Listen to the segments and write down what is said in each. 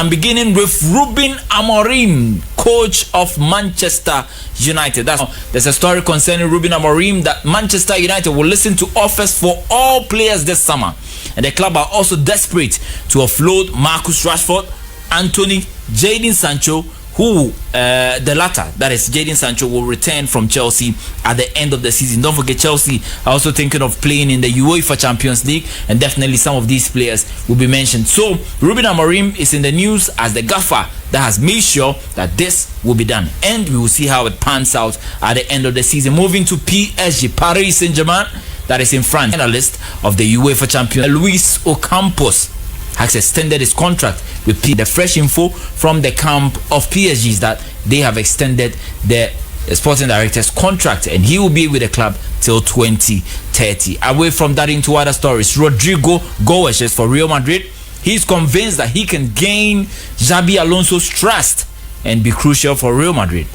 I'm beginning with Ruben Amorim, coach of Manchester United. There's a story concerning Ruben Amorim that Manchester United will listen to offers for all players this summer. And the club are also desperate to offload Marcus Rashford, Anthony, Jadon Sancho, who the latter, that is Jadon Sancho, will return from Chelsea at the end of the season. Don't forget, Chelsea are also thinking of playing in the UEFA Champions League, and definitely some of these players will be mentioned. So Ruben Amorim is in the news as the gaffer that has made sure that this will be done, and we will see how it pans out at the end of the season. Moving to PSG, Paris Saint-Germain, that is in France. Finalist of the UEFA Champions, Luis Ocampos, has extended his contract with PSG. The fresh info from the camp of PSG is that they have extended the sporting director's contract, and he will be with the club till 2030. Away from that, into other stories, Rodrygo Goes for Real Madrid. He's convinced that he can gain Xabi Alonso's trust and be crucial for Real Madrid.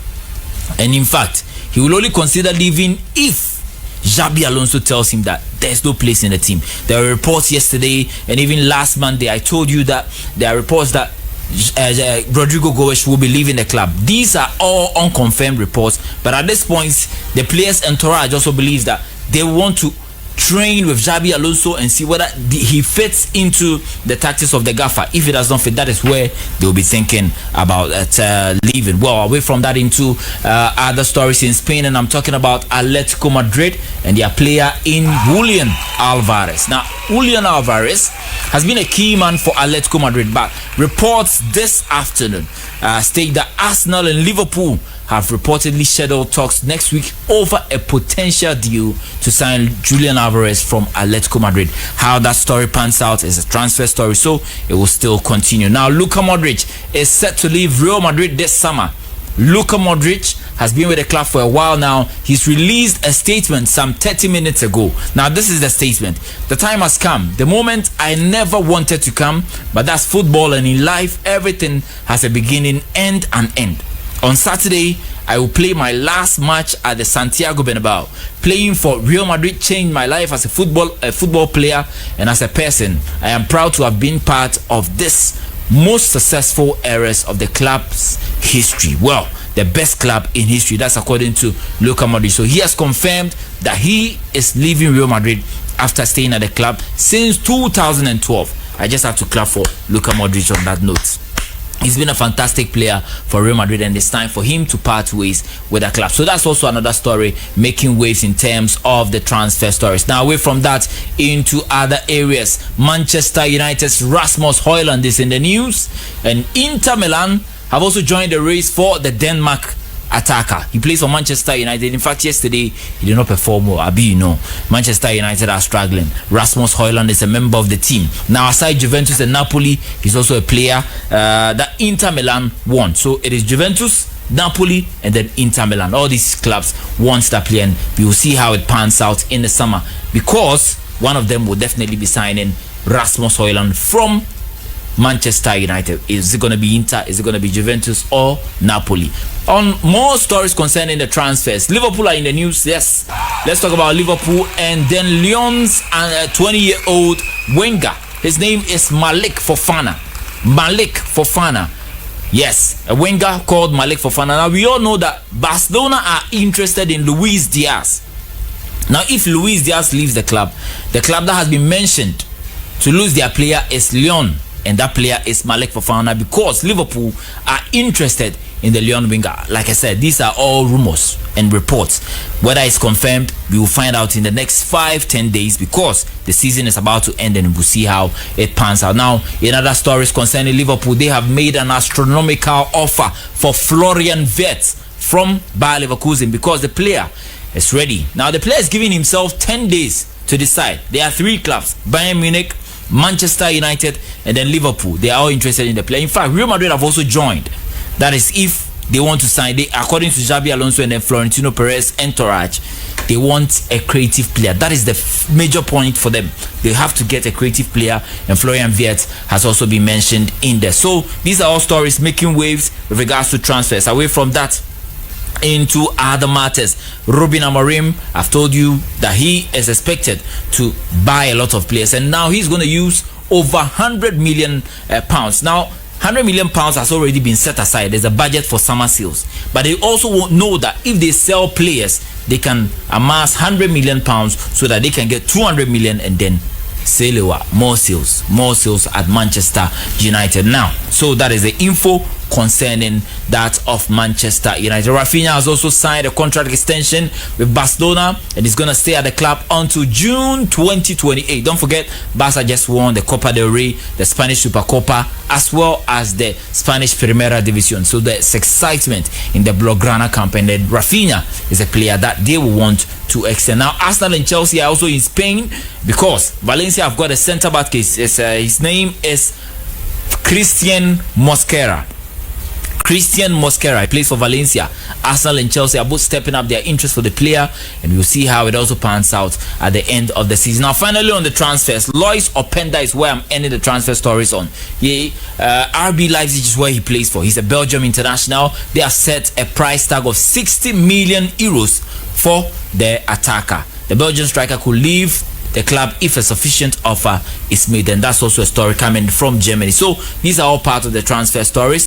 And in fact, he will only consider leaving if Xabi Alonso tells him that there's no place in the team. There were reports yesterday and even last Monday. I told you that there are reports that Rodrygo Goes will be leaving the club. These are all unconfirmed reports, but at this point, the players' entourage also believes that they want to train with Xabi Alonso and see whether he fits into the tactics of the gaffer. If it does not fit, that is where they will be thinking about leaving. Well, away from that, into other stories in Spain, and I'm talking about Atletico Madrid and their player in Julian Alvarez. Now, Julian Alvarez has been a key man for Atletico Madrid, but reports this afternoon state that Arsenal and Liverpool have reportedly scheduled talks next week over a potential deal to sign Julian Alvarez from Atletico Madrid. How that story pans out is a transfer story, so it will still continue. Now, Luka Modric is set to leave Real Madrid this summer. Luka Modric has been with the club for a while now. He's released a statement some 30 minutes ago. Now, this is the statement. The time has come. The moment I never wanted to come, but that's football, and in life, everything has a beginning and an end. On Saturday, I will play my last match at the Santiago Bernabeu. Playing for Real Madrid changed my life as a football player and as a person. I am proud to have been part of this most successful eras of the club's history. Well, the best club in history. That's according to Luka Modric. So he has confirmed that he is leaving Real Madrid after staying at the club since 2012. I just have to clap for Luka Modric on that note. He's been a fantastic player for Real Madrid, and it's time for him to part ways with the club. So that's also another story making waves in terms of the transfer stories. Now, away from that, into other areas, Manchester United's Rasmus Hojlund is in the news, and Inter Milan have also joined the race for the Denmark attacker. He plays for Manchester United. In fact, yesterday he did not perform well. Manchester United are struggling. Rasmus Hojlund is a member of the team. Now, aside Juventus and Napoli, he's also a player that Inter Milan won. So it is Juventus, Napoli, and then Inter Milan. All these clubs want that player, and we will see how it pans out in the summer, because one of them will definitely be signing Rasmus Hojlund from Manchester United. Is it going to be Inter? Is it going to be Juventus or Napoli? On more stories concerning the transfers, Liverpool are in the news. Yes, let's talk about Liverpool and then Lyon's 20-year-old winger. His name is Malik Fofana. Yes, a winger called Malik Fofana. Now, we all know that Barcelona are interested in Luis Diaz. Now, if Luis Diaz leaves the club that has been mentioned to lose their player is Lyon, and that player is Malik Fofana, because Liverpool are interested in the Lyon winger. Like I said, these are all rumors and reports. Whether it's confirmed, we will find out in the next 5-10 days, because the season is about to end and we'll see how it pans out. Now, in other stories concerning Liverpool, they have made an astronomical offer for Florian Wirtz from Bayer Leverkusen, because the player is ready. Now, the player is giving himself 10 days to decide. There are 3 clubs: Bayern Munich, Manchester United, and then Liverpool. They are all interested in the player. In fact, Real Madrid have also joined. That is, if they want to sign, according to Xabi Alonso and then Florentino Perez entourage, they want a creative player. That is the major point for them. They have to get a creative player, and Florian Wirtz has also been mentioned in there. So these are all stories making waves with regards to transfers. Away from that, into other matters, Ruben Amorim, I've told you that he is expected to buy a lot of players, and now he's going to use over 100 million pounds. Now, 100 million pounds has already been set aside. There's a budget for summer sales, but they also won't know that if they sell players, they can amass 100 million pounds so that they can get 200 million and then sell more sales at Manchester United now. So that is the info concerning that of Manchester United. Rafinha has also signed a contract extension with Barcelona and is going to stay at the club until June 2028. Don't forget, Barca just won the Copa del Rey, the Spanish Supercopa, as well as the Spanish Primera División. So there's excitement in the Blaugrana camp, and then Rafinha is a player that they will want to extend. Now, Arsenal and Chelsea are also in Spain because Valencia have got a centre back case. His name is Christian Mosquera. He plays for Valencia. Arsenal and Chelsea are both stepping up their interest for the player, and we'll see how it also pans out at the end of the season. Now, finally on the transfers, Lois Openda is where I'm ending the transfer stories on. RB Leipzig is where he plays for. He's a Belgium international. They have set a price tag of 60 million euros for their attacker. The Belgian striker could leave the club if a sufficient offer is made, and that's also a story coming from Germany. So these are all part of the transfer stories.